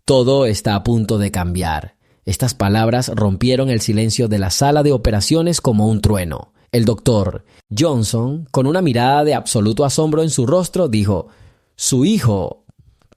Todo está a punto de cambiar. Estas palabras rompieron el silencio de la sala de operaciones como un trueno. El doctor Johnson, con una mirada de absoluto asombro en su rostro, dijo: «Su hijo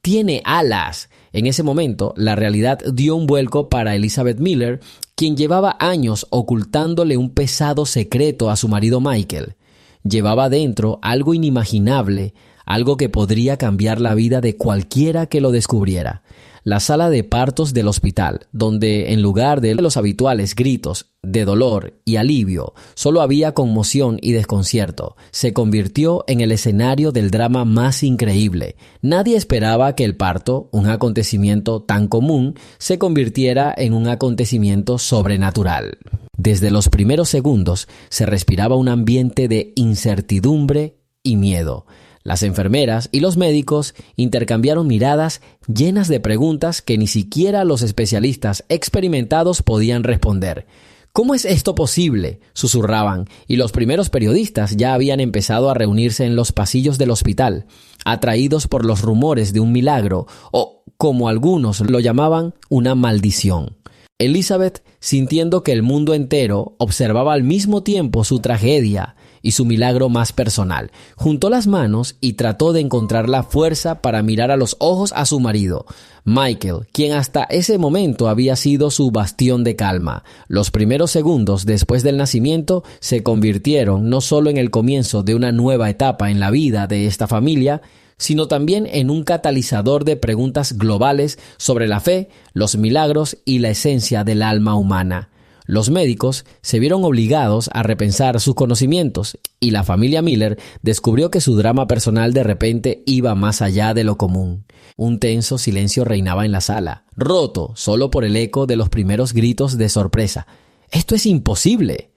tiene alas». En ese momento, la realidad dio un vuelco para Elizabeth Miller, quien llevaba años ocultándole un pesado secreto a su marido Michael. Llevaba dentro algo inimaginable, algo que podría cambiar la vida de cualquiera que lo descubriera. La sala de partos del hospital, donde en lugar de los habituales gritos de dolor y alivio, solo había conmoción y desconcierto, se convirtió en el escenario del drama más increíble. Nadie esperaba que el parto, un acontecimiento tan común, se convirtiera en un acontecimiento sobrenatural. Desde los primeros segundos se respiraba un ambiente de incertidumbre y miedo. Las enfermeras y los médicos intercambiaron miradas llenas de preguntas que ni siquiera los especialistas experimentados podían responder. «¿Cómo es esto posible?», susurraban, y los primeros periodistas ya habían empezado a reunirse en los pasillos del hospital, atraídos por los rumores de un milagro, o, como algunos lo llamaban, una maldición. Elizabeth, sintiendo que el mundo entero observaba al mismo tiempo su tragedia y su milagro más personal, juntó las manos y trató de encontrar la fuerza para mirar a los ojos a su marido, Michael, quien hasta ese momento había sido su bastión de calma. Los primeros segundos después del nacimiento se convirtieron no solo en el comienzo de una nueva etapa en la vida de esta familia, sino también en un catalizador de preguntas globales sobre la fe, los milagros y la esencia del alma humana. Los médicos se vieron obligados a repensar sus conocimientos y la familia Miller descubrió que su drama personal de repente iba más allá de lo común. Un tenso silencio reinaba en la sala, roto solo por el eco de los primeros gritos de sorpresa. «¡Esto es imposible!»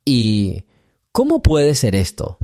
y «¿Cómo puede ser esto?».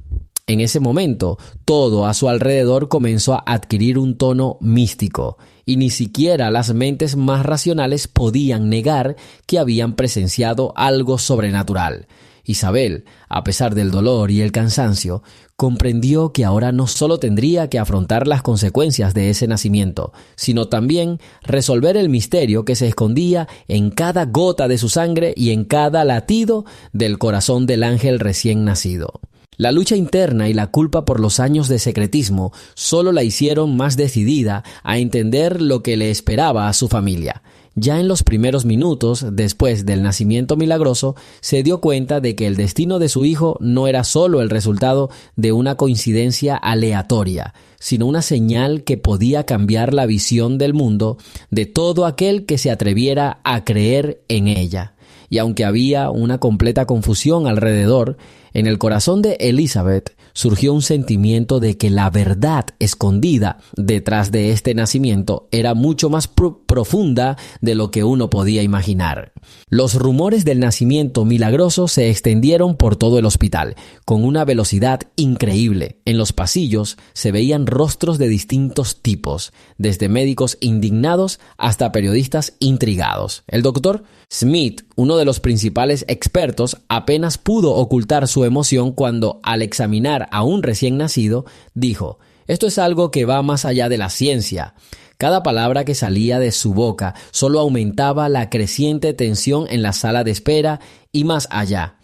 En ese momento, todo a su alrededor comenzó a adquirir un tono místico, y ni siquiera las mentes más racionales podían negar que habían presenciado algo sobrenatural. Isabel, a pesar del dolor y el cansancio, comprendió que ahora no solo tendría que afrontar las consecuencias de ese nacimiento, sino también resolver el misterio que se escondía en cada gota de su sangre y en cada latido del corazón del ángel recién nacido. La lucha interna y la culpa por los años de secretismo solo la hicieron más decidida a entender lo que le esperaba a su familia. Ya en los primeros minutos después del nacimiento milagroso, se dio cuenta de que el destino de su hijo no era solo el resultado de una coincidencia aleatoria, sino una señal que podía cambiar la visión del mundo de todo aquel que se atreviera a creer en ella. Y aunque había una completa confusión alrededor, en el corazón de Elizabeth surgió un sentimiento de que la verdad escondida detrás de este nacimiento era mucho más profunda de lo que uno podía imaginar. Los rumores del nacimiento milagroso se extendieron por todo el hospital, con una velocidad increíble. En los pasillos se veían rostros de distintos tipos, desde médicos indignados hasta periodistas intrigados. El doctor Smith, uno de los principales expertos, apenas pudo ocultar su emoción cuando, al examinar a un recién nacido, dijo: «Esto es algo que va más allá de la ciencia». Cada palabra que salía de su boca solo aumentaba la creciente tensión en la sala de espera y más allá.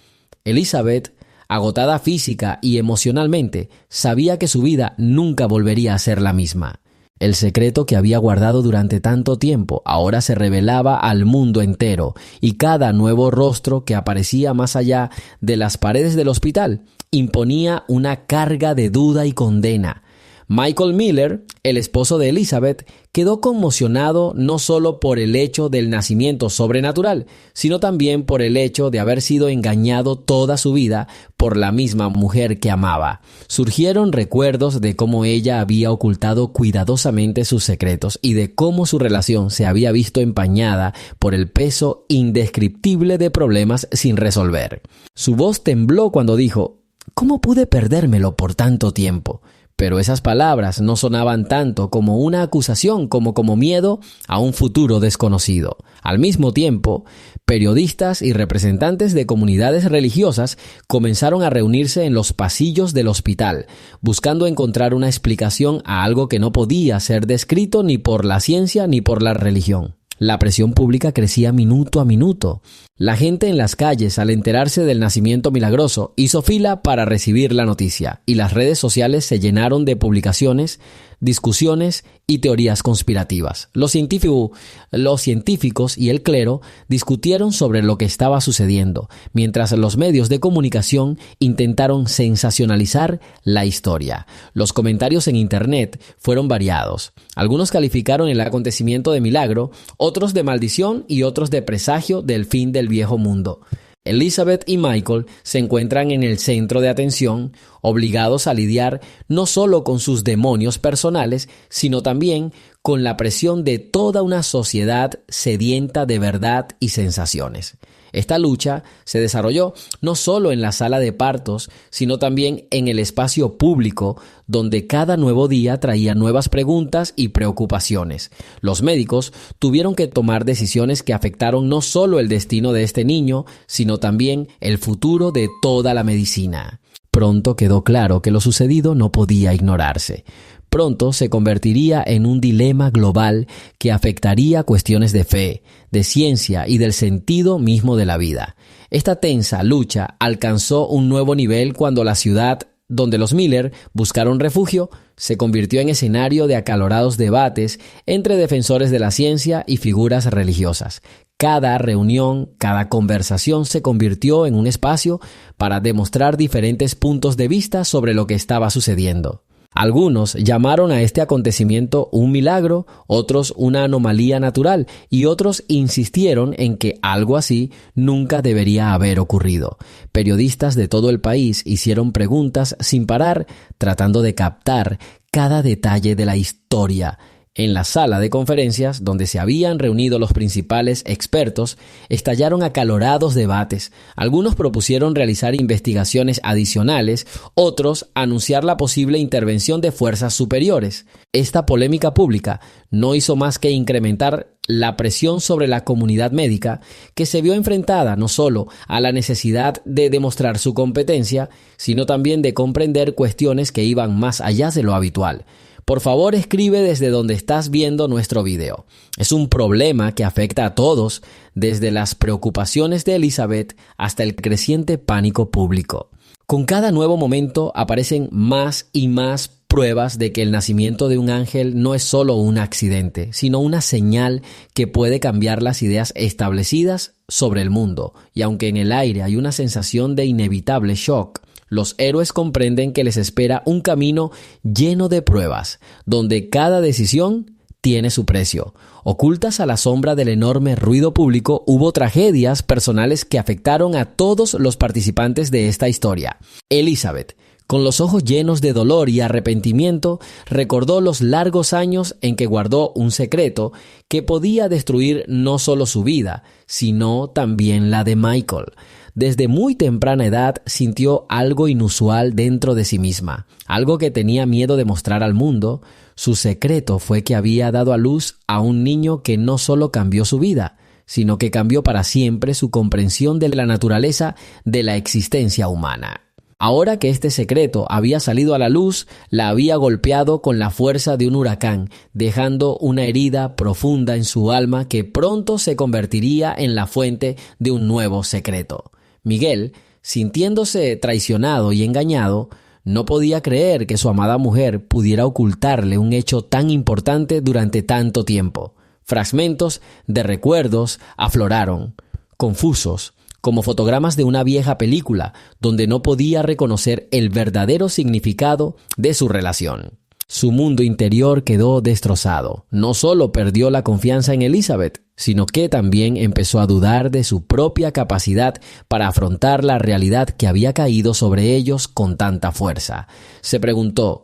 Elizabeth, agotada física y emocionalmente, sabía que su vida nunca volvería a ser la misma. El secreto que había guardado durante tanto tiempo ahora se revelaba al mundo entero, y cada nuevo rostro que aparecía más allá de las paredes del hospital imponía una carga de duda y condena. Michael Miller, el esposo de Elizabeth, quedó conmocionado no solo por el hecho del nacimiento sobrenatural, sino también por el hecho de haber sido engañado toda su vida por la misma mujer que amaba. Surgieron recuerdos de cómo ella había ocultado cuidadosamente sus secretos y de cómo su relación se había visto empañada por el peso indescriptible de problemas sin resolver. Su voz tembló cuando dijo: «¿Cómo pude perdérmelo por tanto tiempo?». Pero esas palabras no sonaban tanto como una acusación como miedo a un futuro desconocido. Al mismo tiempo, periodistas y representantes de comunidades religiosas comenzaron a reunirse en los pasillos del hospital, buscando encontrar una explicación a algo que no podía ser descrito ni por la ciencia ni por la religión. La presión pública crecía minuto a minuto. La gente en las calles, al enterarse del nacimiento milagroso, hizo fila para recibir la noticia, y las redes sociales se llenaron de publicaciones, discusiones y teorías conspirativas. Los científicos y el clero discutieron sobre lo que estaba sucediendo, mientras los medios de comunicación intentaron sensacionalizar la historia. Los comentarios en Internet fueron variados. Algunos calificaron el acontecimiento de milagro, otros de maldición y otros de presagio del fin del viejo mundo. Elizabeth y Michael se encuentran en el centro de atención, obligados a lidiar no solo con sus demonios personales, sino también con la presión de toda una sociedad sedienta de verdad y sensaciones. Esta lucha se desarrolló no solo en la sala de partos, sino también en el espacio público, donde cada nuevo día traía nuevas preguntas y preocupaciones. Los médicos tuvieron que tomar decisiones que afectaron no solo el destino de este niño, sino también el futuro de toda la medicina. Pronto quedó claro que lo sucedido no podía ignorarse. Pronto se convertiría en un dilema global que afectaría cuestiones de fe, de ciencia y del sentido mismo de la vida. Esta tensa lucha alcanzó un nuevo nivel cuando la ciudad donde los Miller buscaron refugio se convirtió en escenario de acalorados debates entre defensores de la ciencia y figuras religiosas. Cada reunión, cada conversación se convirtió en un espacio para demostrar diferentes puntos de vista sobre lo que estaba sucediendo. Algunos llamaron a este acontecimiento un milagro, otros una anomalía natural y otros insistieron en que algo así nunca debería haber ocurrido. Periodistas de todo el país hicieron preguntas sin parar, tratando de captar cada detalle de la historia. En la sala de conferencias, donde se habían reunido los principales expertos, estallaron acalorados debates. Algunos propusieron realizar investigaciones adicionales, otros anunciar la posible intervención de fuerzas superiores. Esta polémica pública no hizo más que incrementar la presión sobre la comunidad médica, que se vio enfrentada no solo a la necesidad de demostrar su competencia, sino también de comprender cuestiones que iban más allá de lo habitual. Por favor, escribe desde donde estás viendo nuestro video. Es un problema que afecta a todos, desde las preocupaciones de Elizabeth hasta el creciente pánico público. Con cada nuevo momento aparecen más y más pruebas de que el nacimiento de un ángel no es solo un accidente, sino una señal que puede cambiar las ideas establecidas sobre el mundo. Y aunque en el aire hay una sensación de inevitable shock, los héroes comprenden que les espera un camino lleno de pruebas, donde cada decisión tiene su precio. Ocultas a la sombra del enorme ruido público, hubo tragedias personales que afectaron a todos los participantes de esta historia. Elizabeth, con los ojos llenos de dolor y arrepentimiento, recordó los largos años en que guardó un secreto que podía destruir no solo su vida, sino también la de Michael. Desde muy temprana edad sintió algo inusual dentro de sí misma, algo que tenía miedo de mostrar al mundo. Su secreto fue que había dado a luz a un niño que no solo cambió su vida, sino que cambió para siempre su comprensión de la naturaleza de la existencia humana. Ahora que este secreto había salido a la luz, la había golpeado con la fuerza de un huracán, dejando una herida profunda en su alma que pronto se convertiría en la fuente de un nuevo secreto. Miguel, sintiéndose traicionado y engañado, no podía creer que su amada mujer pudiera ocultarle un hecho tan importante durante tanto tiempo. Fragmentos de recuerdos afloraron, confusos, como fotogramas de una vieja película, donde no podía reconocer el verdadero significado de su relación. Su mundo interior quedó destrozado. No solo perdió la confianza en Elizabeth, sino que también empezó a dudar de su propia capacidad para afrontar la realidad que había caído sobre ellos con tanta fuerza. Se preguntó,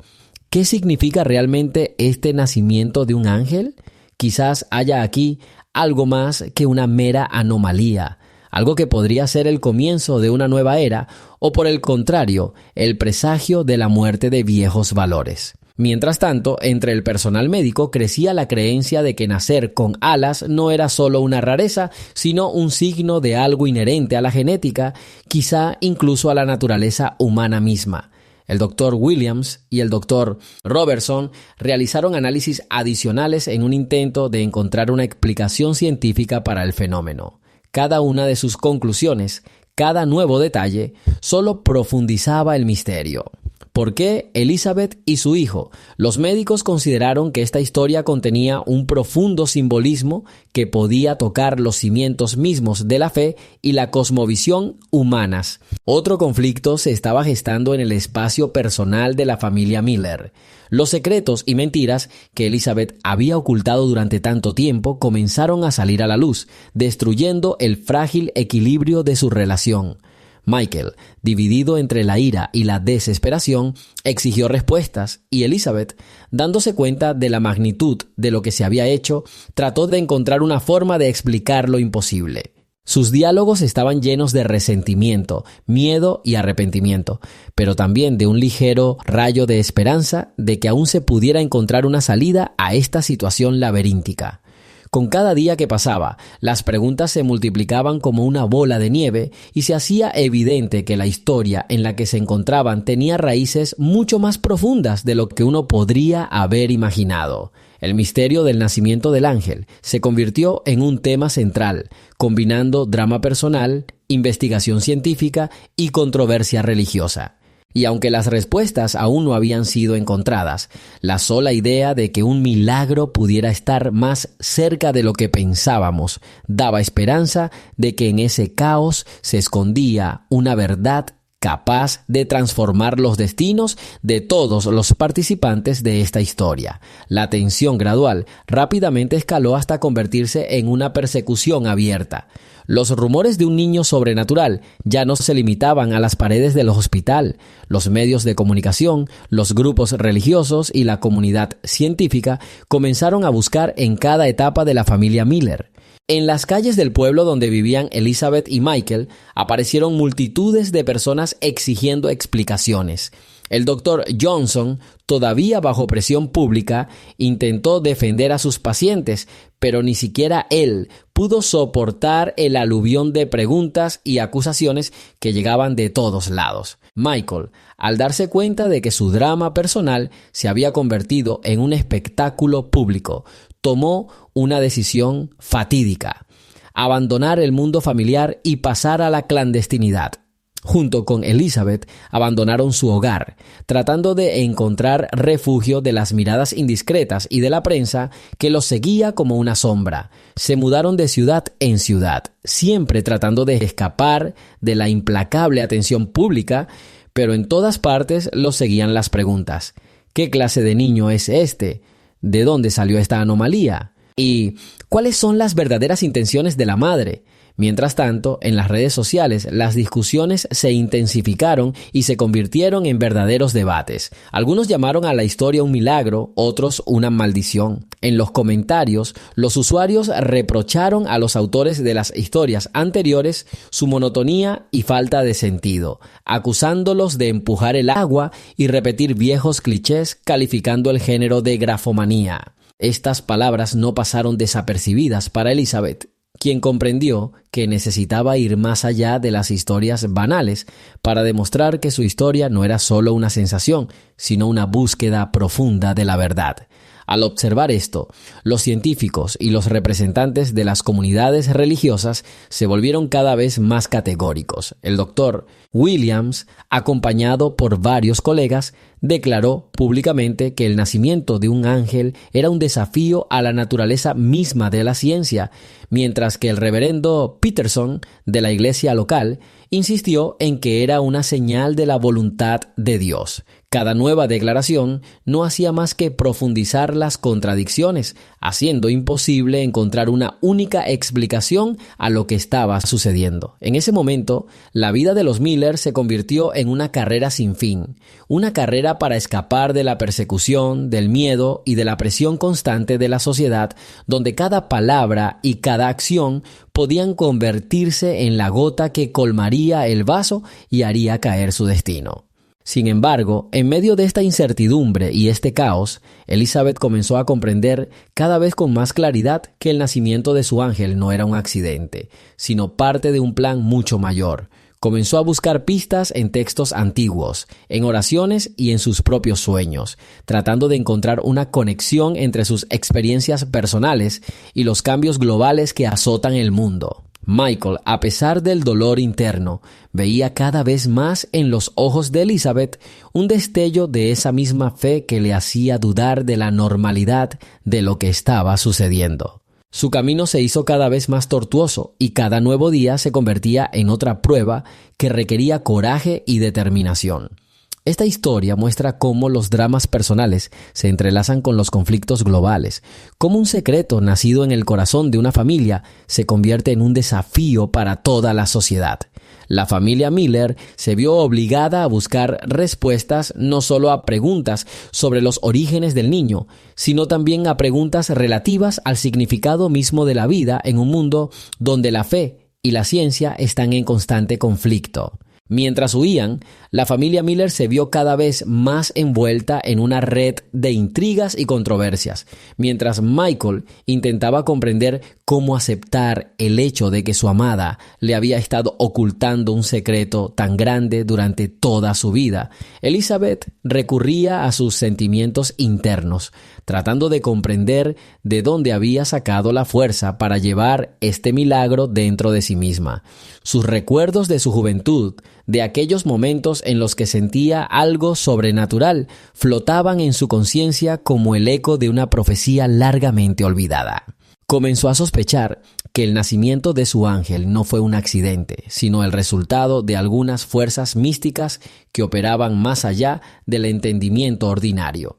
¿qué significa realmente este nacimiento de un ángel? Quizás haya aquí algo más que una mera anomalía, algo que podría ser el comienzo de una nueva era o, por el contrario, el presagio de la muerte de viejos valores. Mientras tanto, entre el personal médico crecía la creencia de que nacer con alas no era solo una rareza, sino un signo de algo inherente a la genética, quizá incluso a la naturaleza humana misma. El Dr. Williams y el Dr. Robertson realizaron análisis adicionales en un intento de encontrar una explicación científica para el fenómeno. Cada una de sus conclusiones, cada nuevo detalle, solo profundizaba el misterio. ¿Por qué Elizabeth y su hijo? Los médicos consideraron que esta historia contenía un profundo simbolismo que podía tocar los cimientos mismos de la fe y la cosmovisión humanas. Otro conflicto se estaba gestando en el espacio personal de la familia Miller. Los secretos y mentiras que Elizabeth había ocultado durante tanto tiempo comenzaron a salir a la luz, destruyendo el frágil equilibrio de su relación. Michael, dividido entre la ira y la desesperación, exigió respuestas y Elizabeth, dándose cuenta de la magnitud de lo que se había hecho, trató de encontrar una forma de explicar lo imposible. Sus diálogos estaban llenos de resentimiento, miedo y arrepentimiento, pero también de un ligero rayo de esperanza de que aún se pudiera encontrar una salida a esta situación laberíntica. Con cada día que pasaba, las preguntas se multiplicaban como una bola de nieve y se hacía evidente que la historia en la que se encontraban tenía raíces mucho más profundas de lo que uno podría haber imaginado. El misterio del nacimiento del ángel se convirtió en un tema central, combinando drama personal, investigación científica y controversia religiosa. Y aunque las respuestas aún no habían sido encontradas, la sola idea de que un milagro pudiera estar más cerca de lo que pensábamos daba esperanza de que en ese caos se escondía una verdad capaz de transformar los destinos de todos los participantes de esta historia. La tensión gradual rápidamente escaló hasta convertirse en una persecución abierta. Los rumores de un niño sobrenatural ya no se limitaban a las paredes del hospital. Los medios de comunicación, los grupos religiosos y la comunidad científica comenzaron a buscar en cada etapa de la familia Miller. En las calles del pueblo donde vivían Elizabeth y Michael aparecieron multitudes de personas exigiendo explicaciones. El Dr. Johnson, todavía bajo presión pública, intentó defender a sus pacientes, pero ni siquiera él pudo soportar el aluvión de preguntas y acusaciones que llegaban de todos lados. Michael, al darse cuenta de que su drama personal se había convertido en un espectáculo público, tomó una decisión fatídica: abandonar el mundo familiar y pasar a la clandestinidad. Junto con Elizabeth, abandonaron su hogar, tratando de encontrar refugio de las miradas indiscretas y de la prensa que los seguía como una sombra. Se mudaron de ciudad en ciudad, siempre tratando de escapar de la implacable atención pública, pero en todas partes los seguían las preguntas: ¿qué clase de niño es este? ¿De dónde salió esta anomalía? ¿Y cuáles son las verdaderas intenciones de la madre? Mientras tanto, en las redes sociales, las discusiones se intensificaron y se convirtieron en verdaderos debates. Algunos llamaron a la historia un milagro, otros una maldición. En los comentarios, los usuarios reprocharon a los autores de las historias anteriores su monotonía y falta de sentido, acusándolos de empujar el agua y repetir viejos clichés, calificando el género de grafomanía. Estas palabras no pasaron desapercibidas para Elizabeth, quien comprendió que necesitaba ir más allá de las historias banales para demostrar que su historia no era solo una sensación, sino una búsqueda profunda de la verdad. Al observar esto, los científicos y los representantes de las comunidades religiosas se volvieron cada vez más categóricos. El Dr. Williams, acompañado por varios colegas, declaró públicamente que el nacimiento de un ángel era un desafío a la naturaleza misma de la ciencia, mientras que el reverendo Peterson, de la iglesia local, insistió en que era una señal de la voluntad de Dios. Cada nueva declaración no hacía más que profundizar las contradicciones, haciendo imposible encontrar una única explicación a lo que estaba sucediendo. En ese momento, la vida de los Miller se convirtió en una carrera sin fin, una carrera para escapar de la persecución, del miedo y de la presión constante de la sociedad, donde cada palabra y cada acción podían convertirse en la gota que colmaría el vaso y haría caer su destino. Sin embargo, en medio de esta incertidumbre y este caos, Elizabeth comenzó a comprender cada vez con más claridad que el nacimiento de su ángel no era un accidente, sino parte de un plan mucho mayor. Comenzó a buscar pistas en textos antiguos, en oraciones y en sus propios sueños, tratando de encontrar una conexión entre sus experiencias personales y los cambios globales que azotan el mundo. Michael, a pesar del dolor interno, veía cada vez más en los ojos de Elizabeth un destello de esa misma fe que le hacía dudar de la normalidad de lo que estaba sucediendo. Su camino se hizo cada vez más tortuoso y cada nuevo día se convertía en otra prueba que requería coraje y determinación. Esta historia muestra cómo los dramas personales se entrelazan con los conflictos globales, cómo un secreto nacido en el corazón de una familia se convierte en un desafío para toda la sociedad. La familia Miller se vio obligada a buscar respuestas no solo a preguntas sobre los orígenes del niño, sino también a preguntas relativas al significado mismo de la vida en un mundo donde la fe y la ciencia están en constante conflicto. Mientras huían, la familia Miller se vio cada vez más envuelta en una red de intrigas y controversias, mientras Michael intentaba comprender cómo aceptar el hecho de que su amada le había estado ocultando un secreto tan grande durante toda su vida. Elizabeth recurría a sus sentimientos internos, tratando de comprender de dónde había sacado la fuerza para llevar este milagro dentro de sí misma. Sus recuerdos de su juventud, de aquellos momentos en los que sentía algo sobrenatural, flotaban en su conciencia como el eco de una profecía largamente olvidada. Comenzó a sospechar que el nacimiento de su ángel no fue un accidente, sino el resultado de algunas fuerzas místicas que operaban más allá del entendimiento ordinario.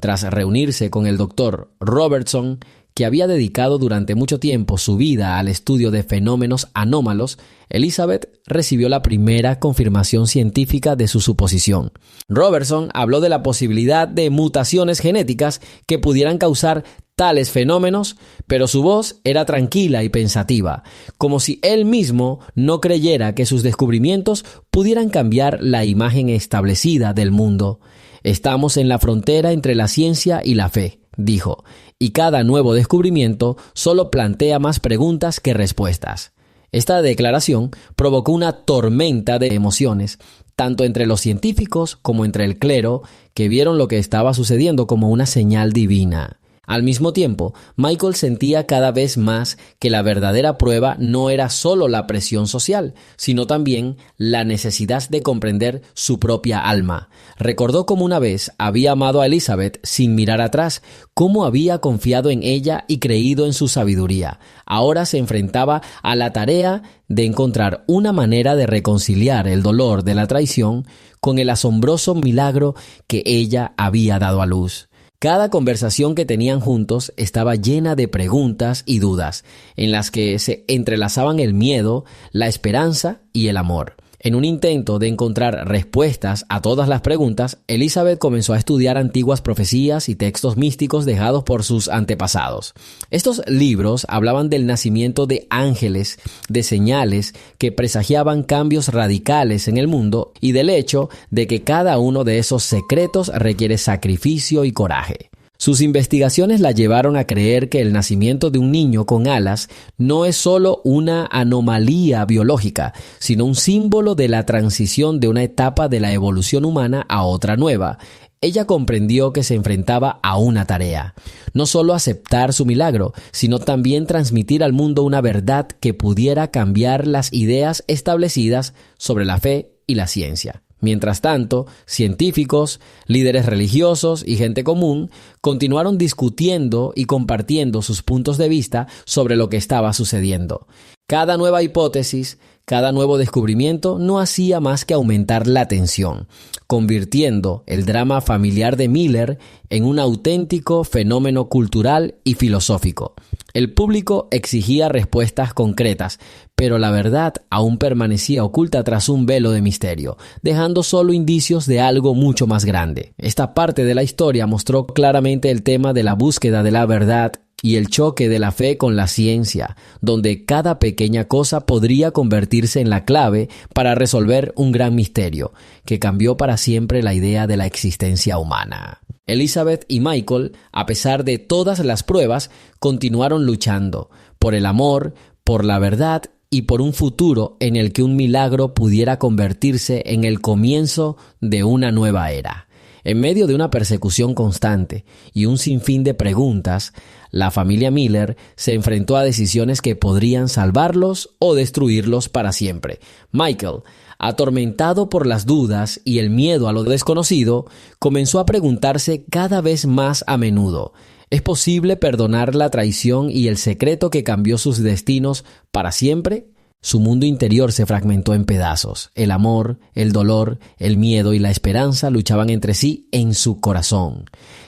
Tras reunirse con el doctor Robertson, que había dedicado durante mucho tiempo su vida al estudio de fenómenos anómalos, Elizabeth recibió la primera confirmación científica de su suposición. Robertson habló de la posibilidad de mutaciones genéticas que pudieran causar tales fenómenos, pero su voz era tranquila y pensativa, como si él mismo no creyera que sus descubrimientos pudieran cambiar la imagen establecida del mundo. Estamos en la frontera entre la ciencia y la fe, dijo, y cada nuevo descubrimiento solo plantea más preguntas que respuestas. Esta declaración provocó una tormenta de emociones, tanto entre los científicos como entre el clero, que vieron lo que estaba sucediendo como una señal divina. Al mismo tiempo, Michael sentía cada vez más que la verdadera prueba no era solo la presión social, sino también la necesidad de comprender su propia alma. Recordó cómo una vez había amado a Elizabeth sin mirar atrás, cómo había confiado en ella y creído en su sabiduría. Ahora se enfrentaba a la tarea de encontrar una manera de reconciliar el dolor de la traición con el asombroso milagro que ella había dado a luz. Cada conversación que tenían juntos estaba llena de preguntas y dudas, en las que se entrelazaban el miedo, la esperanza y el amor. En un intento de encontrar respuestas a todas las preguntas, Elizabeth comenzó a estudiar antiguas profecías y textos místicos dejados por sus antepasados. Estos libros hablaban del nacimiento de ángeles, de señales que presagiaban cambios radicales en el mundo y del hecho de que cada uno de esos secretos requiere sacrificio y coraje. Sus investigaciones la llevaron a creer que el nacimiento de un niño con alas no es solo una anomalía biológica, sino un símbolo de la transición de una etapa de la evolución humana a otra nueva. Ella comprendió que se enfrentaba a una tarea, no solo aceptar su milagro, sino también transmitir al mundo una verdad que pudiera cambiar las ideas establecidas sobre la fe y la ciencia. Mientras tanto, científicos, líderes religiosos y gente común continuaron discutiendo y compartiendo sus puntos de vista sobre lo que estaba sucediendo. Cada nueva hipótesis, Cada nuevo descubrimiento no hacía más que aumentar la tensión, convirtiendo el drama familiar de Miller en un auténtico fenómeno cultural y filosófico. El público exigía respuestas concretas, pero la verdad aún permanecía oculta tras un velo de misterio, dejando solo indicios de algo mucho más grande. Esta parte de la historia mostró claramente el tema de la búsqueda de la verdad y el choque de la fe con la ciencia, donde cada pequeña cosa podría convertirse en la clave para resolver un gran misterio, que cambió para siempre la idea de la existencia humana. Elizabeth y Michael, a pesar de todas las pruebas, continuaron luchando por el amor, por la verdad y por un futuro en el que un milagro pudiera convertirse en el comienzo de una nueva era. En medio de una persecución constante y un sinfín de preguntas, la familia Miller se enfrentó a decisiones que podrían salvarlos o destruirlos para siempre. Michael, atormentado por las dudas y el miedo a lo desconocido, comenzó a preguntarse cada vez más a menudo: ¿es posible perdonar la traición y el secreto que cambió sus destinos para siempre? Su mundo interior se fragmentó en pedazos. El amor, el dolor, el miedo y la esperanza luchaban entre sí en su corazón.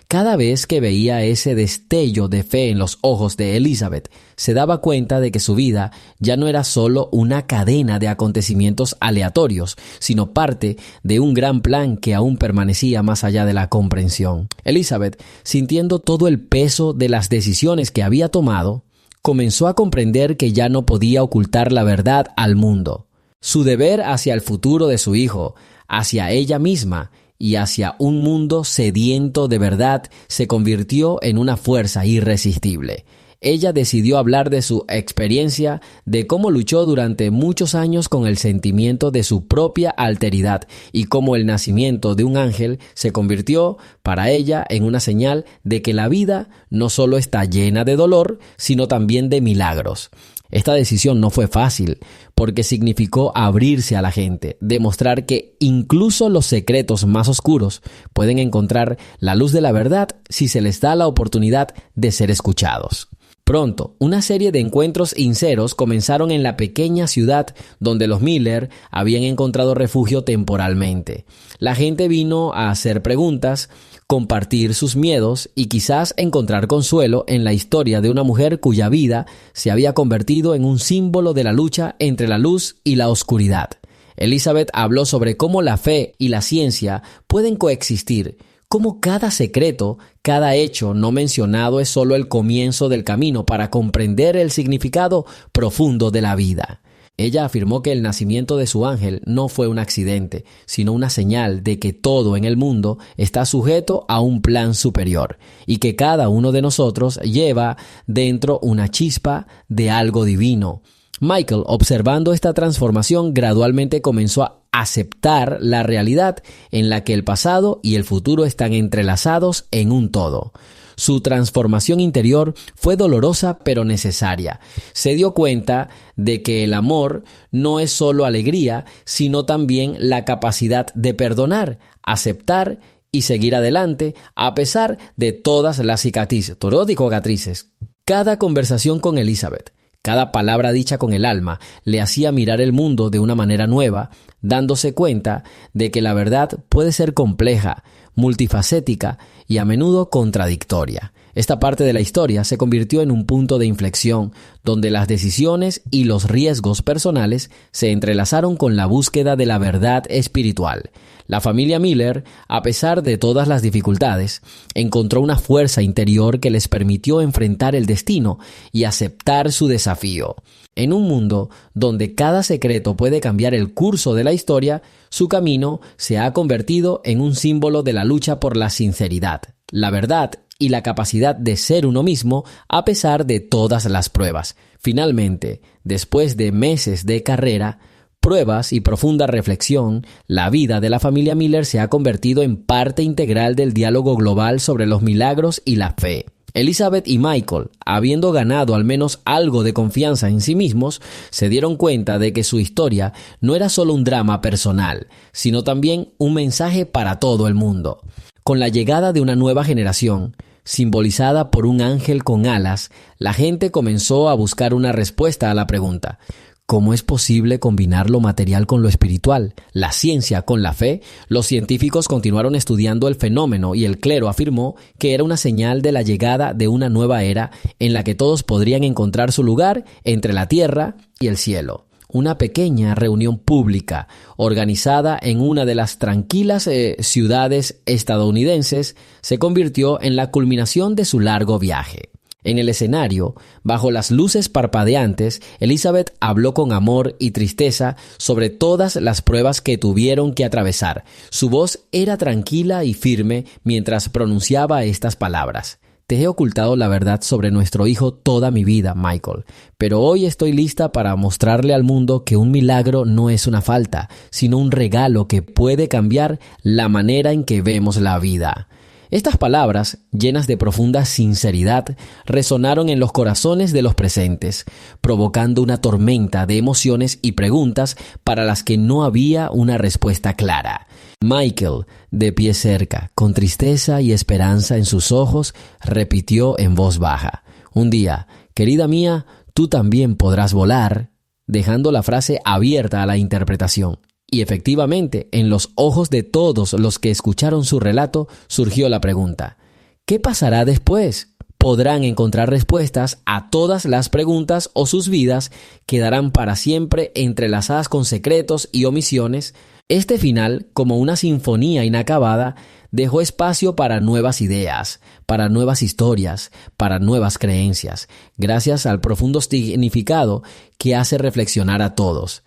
Cada vez que veía ese destello de fe en los ojos de Elizabeth, se daba cuenta de que su vida ya no era solo una cadena de acontecimientos aleatorios, sino parte de un gran plan que aún permanecía más allá de la comprensión. Elizabeth, sintiendo todo el peso de las decisiones que había tomado, comenzó a comprender que ya no podía ocultar la verdad al mundo. Su deber hacia el futuro de su hijo, hacia ella misma y hacia un mundo sediento de verdad se convirtió en una fuerza irresistible. Ella decidió hablar de su experiencia, de cómo luchó durante muchos años con el sentimiento de su propia alteridad y cómo el nacimiento de un ángel se convirtió para ella en una señal de que la vida no solo está llena de dolor, sino también de milagros. Esta decisión no fue fácil, porque significó abrirse a la gente, demostrar que incluso los secretos más oscuros pueden encontrar la luz de la verdad si se les da la oportunidad de ser escuchados. Pronto, una serie de encuentros sinceros comenzaron en la pequeña ciudad donde los Miller habían encontrado refugio temporalmente. La gente vino a hacer preguntas, compartir sus miedos y quizás encontrar consuelo en la historia de una mujer cuya vida se había convertido en un símbolo de la lucha entre la luz y la oscuridad. Elizabeth habló sobre cómo la fe y la ciencia pueden coexistir, cómo cada secreto, cada hecho no mencionado es solo el comienzo del camino para comprender el significado profundo de la vida. Ella afirmó que el nacimiento de su ángel no fue un accidente, sino una señal de que todo en el mundo está sujeto a un plan superior y que cada uno de nosotros lleva dentro una chispa de algo divino. Michael, observando esta transformación, gradualmente comenzó a aceptar la realidad en la que el pasado y el futuro están entrelazados en un todo. Su transformación interior fue dolorosa pero necesaria. Se dio cuenta de que el amor no es solo alegría, sino también la capacidad de perdonar, aceptar y seguir adelante a pesar de todas las cicatrices. Cada conversación con Elizabeth, cada palabra dicha con el alma, le hacía mirar el mundo de una manera nueva, dándose cuenta de que la verdad puede ser compleja, multifacética y a menudo contradictoria. Esta parte de la historia se convirtió en un punto de inflexión donde las decisiones y los riesgos personales se entrelazaron con la búsqueda de la verdad espiritual. La familia Miller, a pesar de todas las dificultades, encontró una fuerza interior que les permitió enfrentar el destino y aceptar su desafío. En un mundo donde cada secreto puede cambiar el curso de la historia, su camino se ha convertido en un símbolo de la lucha por la sinceridad, la verdad y la capacidad de ser uno mismo a pesar de todas las pruebas. Finalmente, después de meses de carrera, pruebas y profunda reflexión, la vida de la familia Miller se ha convertido en parte integral del diálogo global sobre los milagros y la fe. Elizabeth y Michael, habiendo ganado al menos algo de confianza en sí mismos, se dieron cuenta de que su historia no era solo un drama personal, sino también un mensaje para todo el mundo. Con la llegada de una nueva generación, simbolizada por un ángel con alas, la gente comenzó a buscar una respuesta a la pregunta: ¿Cómo es posible combinar lo material con lo espiritual, la ciencia con la fe? Los científicos continuaron estudiando el fenómeno y el clero afirmó que era una señal de la llegada de una nueva era en la que todos podrían encontrar su lugar entre la tierra y el cielo. Una pequeña reunión pública organizada en una de las tranquilas ciudades estadounidenses se convirtió en la culminación de su largo viaje. En el escenario, bajo las luces parpadeantes, Elizabeth habló con amor y tristeza sobre todas las pruebas que tuvieron que atravesar. Su voz era tranquila y firme mientras pronunciaba estas palabras. Te he ocultado la verdad sobre nuestro hijo toda mi vida, Michael, pero hoy estoy lista para mostrarle al mundo que un milagro no es una falta, sino un regalo que puede cambiar la manera en que vemos la vida. Estas palabras, llenas de profunda sinceridad, resonaron en los corazones de los presentes, provocando una tormenta de emociones y preguntas para las que no había una respuesta clara. Michael, de pie cerca, con tristeza y esperanza en sus ojos, repitió en voz baja: un día, querida mía, tú también podrás volar, dejando la frase abierta a la interpretación. Y efectivamente, en los ojos de todos los que escucharon su relato, surgió la pregunta: ¿qué pasará después? ¿Podrán encontrar respuestas a todas las preguntas o sus vidas quedarán para siempre entrelazadas con secretos y omisiones? Este final, como una sinfonía inacabada, dejó espacio para nuevas ideas, para nuevas historias, para nuevas creencias, gracias al profundo significado que hace reflexionar a todos.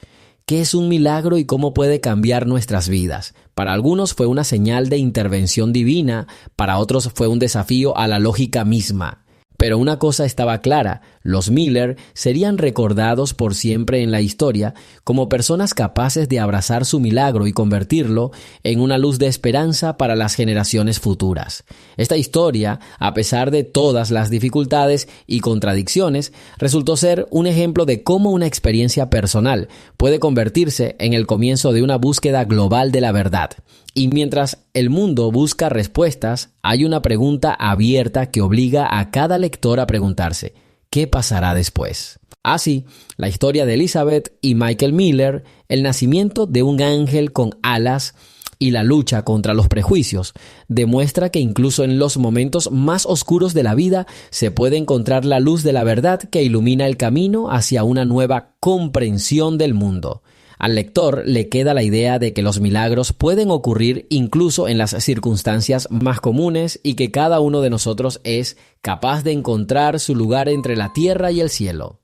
¿Qué es un milagro y cómo puede cambiar nuestras vidas? Para algunos fue una señal de intervención divina, para otros fue un desafío a la lógica misma. Pero una cosa estaba clara: los Miller serían recordados por siempre en la historia como personas capaces de abrazar su milagro y convertirlo en una luz de esperanza para las generaciones futuras. Esta historia, a pesar de todas las dificultades y contradicciones, resultó ser un ejemplo de cómo una experiencia personal puede convertirse en el comienzo de una búsqueda global de la verdad. Y mientras el mundo busca respuestas, hay una pregunta abierta que obliga a cada lector a preguntarse: ¿qué pasará después? Así, la historia de Elizabeth y Michael Miller, el nacimiento de un ángel con alas y la lucha contra los prejuicios, demuestra que incluso en los momentos más oscuros de la vida se puede encontrar la luz de la verdad que ilumina el camino hacia una nueva comprensión del mundo. Al lector le queda la idea de que los milagros pueden ocurrir incluso en las circunstancias más comunes y que cada uno de nosotros es capaz de encontrar su lugar entre la tierra y el cielo.